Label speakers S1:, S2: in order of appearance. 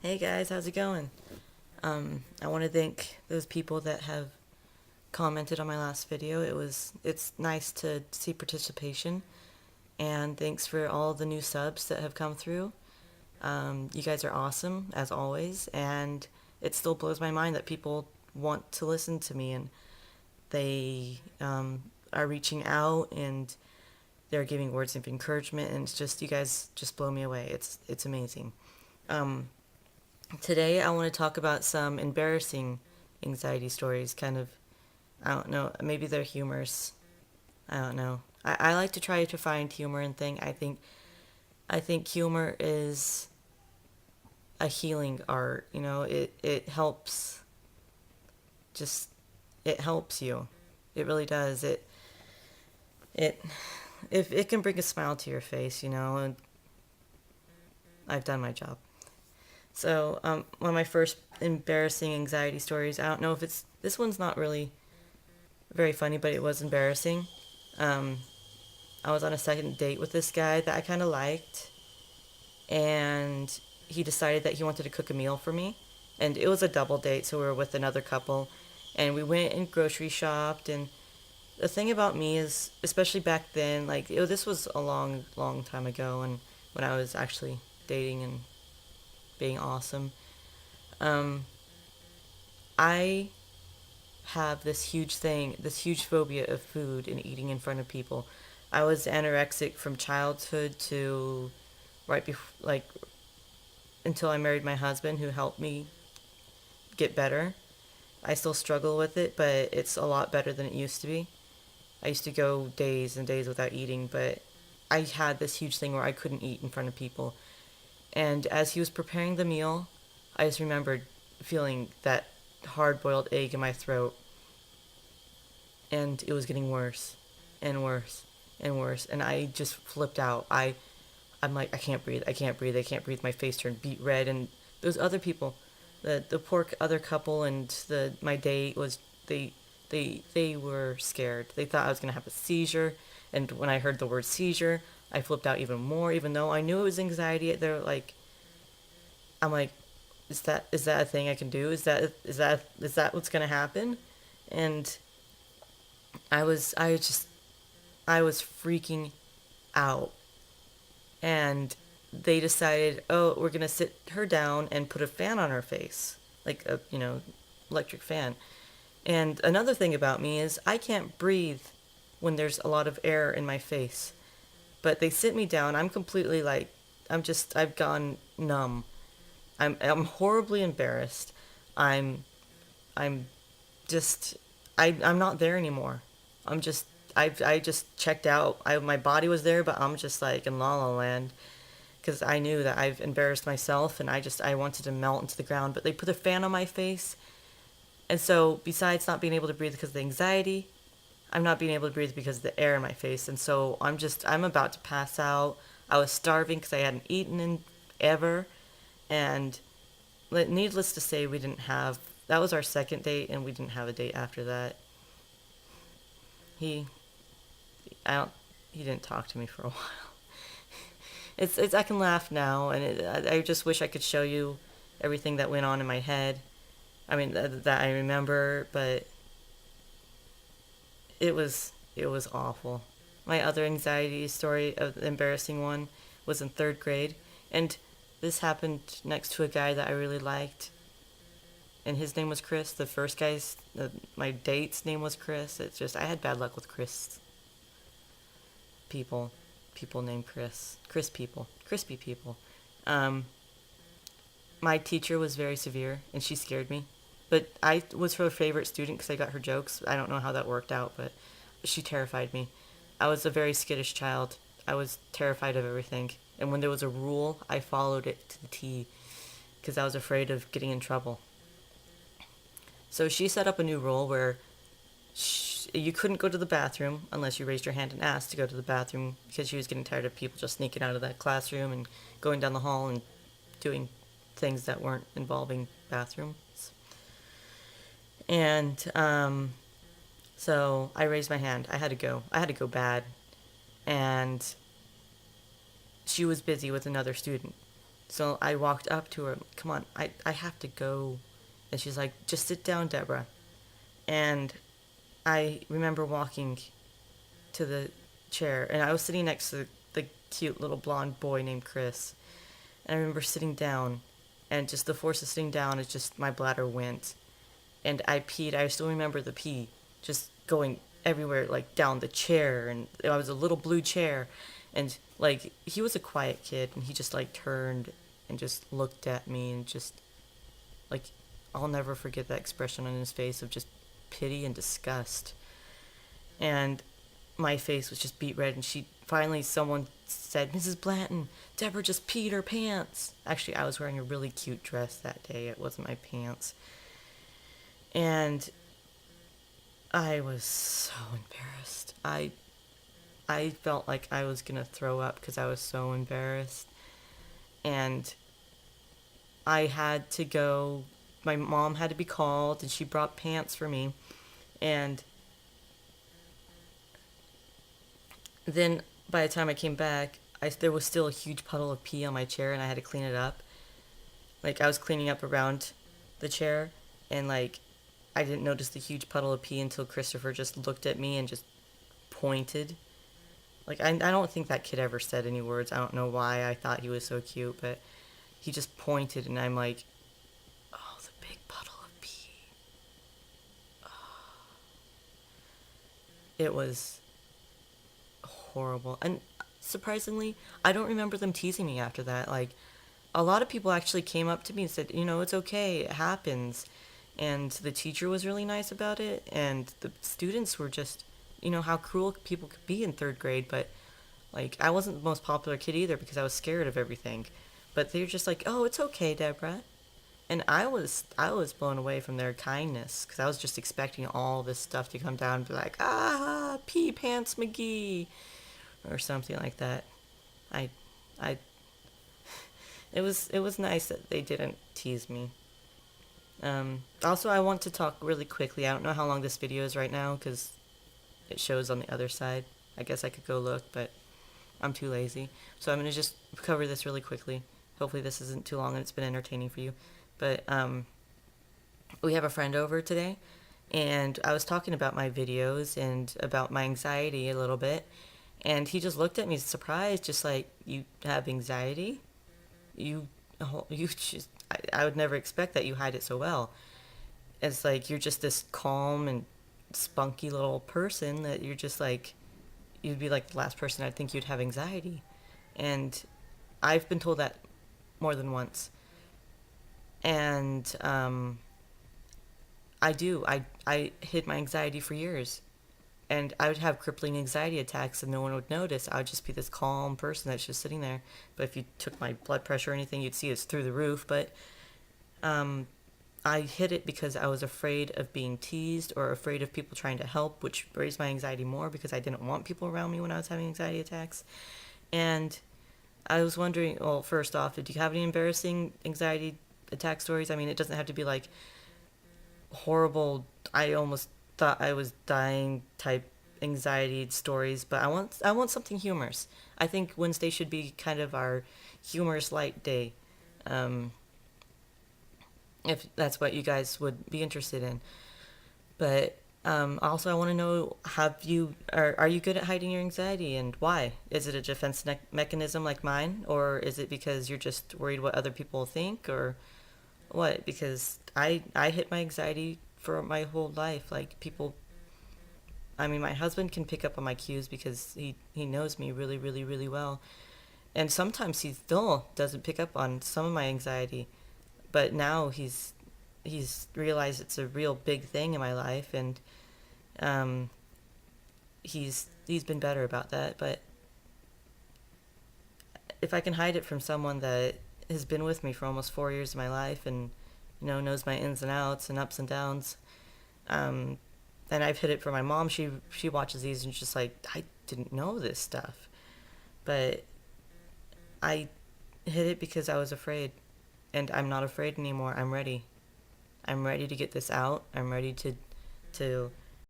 S1: Hey guys, how's it going? I want to thank those people that have commented on my last video. It's nice to see participation, and thanks for all the new subs that have come through. You guys are awesome as always, and it still blows my mind that people want to listen to me and they are reaching out and they're giving words of encouragement, and it's just you guys just blow me away. It's amazing. Um, Today, I want to talk about some embarrassing anxiety stories. Kind of, I don't know, maybe they're humorous. I don't know. I like to try to find humor in things. I think humor is a healing art. It helps. Just it helps you. It really does. It if it can bring a smile to your face. And I've done my job. So, one of my first embarrassing anxiety stories, I don't know if this one's not really very funny, but it was embarrassing. Um, I was on a second date with this guy that I kind of liked, and he decided that he wanted to cook a meal for me. And it was a double date, so we were with another couple, and we went and grocery shopped. And the thing about me is, especially back then, like, this was a long, long time ago, and when I was actually dating and being awesome. Um, I have this huge phobia of food and eating in front of people. I was anorexic from childhood to right before, like, until I married my husband, who helped me get better. I still struggle with it, but it's a lot better than it used to be. I used to go days and days without eating, but I had this huge thing where I couldn't eat in front of people. And as he was preparing the meal, I just remembered feeling that hard boiled egg in my throat. And it was getting worse and worse and worse. And I just flipped out. I'm like, I can't breathe. I can't breathe. I can't breathe. My face turned beet red. And those other people, the poor other couple and my date was, they were scared. They thought I was going to have a seizure. And when I heard the word seizure, I flipped out even more, even though I knew it was anxiety. They're like, I'm like, is that a thing I can do? Is that what's gonna happen? And I was freaking out. And they decided, oh, we're gonna sit her down and put a fan on her face, like a electric fan. And another thing about me is I can't breathe when there's a lot of air in my face. But they sit me down. I'm completely like, I've gone numb. I'm horribly embarrassed. I'm I'm just I'm not there anymore. I just checked out. My body was there, but I'm just like in La La Land because I knew that I've embarrassed myself, and I wanted to melt into the ground. But they put a fan on my face, and so besides not being able to breathe because of the anxiety, I'm not being able to breathe because of the air in my face, and so I'm about to pass out. I was starving because I hadn't eaten in ever, and needless to say, we didn't have. That was our second date, and we didn't have a date after that. He, I don't. He didn't talk to me for a while. I can laugh now, and I just wish I could show you everything that went on in my head. I mean that I remember, but it was awful. My other anxiety story, of the embarrassing one, was in third grade, and this happened next to a guy that I really liked, and his name was Chris. The first guy's, my date's name was Chris. It's just I had bad luck with Chris people, people named Chris people, crispy people. Um, my teacher was very severe, and she scared me. But I was her favorite student because I got her jokes. I don't know how that worked out, but she terrified me. I was a very skittish child. I was terrified of everything. And when there was a rule, I followed it to the T because I was afraid of getting in trouble. So she set up a new rule where you couldn't go to the bathroom unless you raised your hand and asked to go to the bathroom because she was getting tired of people just sneaking out of that classroom and going down the hall and doing things that weren't involving bathrooms. And so I raised my hand. I had to go. I had to go bad. And she was busy with another student. So I walked up to her. Come on, I have to go. And she's like, just sit down, Deborah. And I remember walking to the chair, and I was sitting next to the cute little blonde boy named Chris. And I remember sitting down, and just the force of sitting down is just my bladder went. And I peed. I still remember the pee just going everywhere, like down the chair. And I was a little blue chair. And like, he was a quiet kid, and he just like turned and just looked at me and just like, I'll never forget that expression on his face of just pity and disgust. And my face was just beet red, and someone said, Mrs. Blanton, Deborah just peed her pants. Actually, I was wearing a really cute dress that day. It wasn't my pants. And I was so embarrassed. I felt like I was going to throw up because I was so embarrassed. And I had to go. My mom had to be called, and she brought pants for me. And then by the time I came back, there was still a huge puddle of pee on my chair, and I had to clean it up. Like, I was cleaning up around the chair, and like, I didn't notice the huge puddle of pee until Christopher just looked at me and just pointed. Like, I don't think that kid ever said any words. I don't know why I thought he was so cute, but he just pointed, and I'm like, oh, the big puddle of pee. Oh. It was horrible. And surprisingly, I don't remember them teasing me after that. Like, a lot of people actually came up to me and said, it's okay, it happens. And the teacher was really nice about it, and the students were just, how cruel people could be in third grade. But like, I wasn't the most popular kid either because I was scared of everything. But they were just like, oh, it's okay, Deborah. And I was blown away from their kindness, because I was just expecting all this stuff to come down and be like, pee pants McGee, or something like that. I it was nice that they didn't tease me. Also, I want to talk really quickly. I don't know how long this video is right now because it shows on the other side. I guess I could go look, but I'm too lazy. So I'm going to just cover this really quickly. Hopefully this isn't too long and it's been entertaining for you. But we have a friend over today, and I was talking about my videos and about my anxiety a little bit. And he just looked at me surprised, just like, you have anxiety? You just, I would never expect that you hide it so well. It's like, you're just this calm and spunky little person that you're just like, you'd be like the last person I'd think you'd have anxiety. And I've been told that more than once. And I do. I hid my anxiety for years. And I would have crippling anxiety attacks and no one would notice. I would just be this calm person that's just sitting there. But if you took my blood pressure or anything, you'd see it's through the roof. But I hid it because I was afraid of being teased or afraid of people trying to help, which raised my anxiety more because I didn't want people around me when I was having anxiety attacks. And I was wondering, well, first off, do you have any embarrassing anxiety attack stories? I mean, it doesn't have to be like horrible, I almost thought I was dying type anxiety stories, but I want something humorous. I think Wednesday should be kind of our humorous light day. If that's what you guys would be interested in. But also I want to know, are you good at hiding your anxiety, and why? Is it a defense mechanism like mine, or is it because you're just worried what other people think, or what? Because I hit my anxiety for my whole life. Like, people, I mean, my husband can pick up on my cues because he knows me really, really, really well. And sometimes he still doesn't pick up on some of my anxiety. But now he's realized it's a real big thing in my life, and he's been better about that. But if I can hide it from someone that has been with me for almost 4 years of my life and knows my ins and outs and ups and downs, and I've hid it from my mom. She watches these and she's just like, I didn't know this stuff, but I hid it because I was afraid. And I'm not afraid anymore. I'm ready. I'm ready to get this out. I'm ready to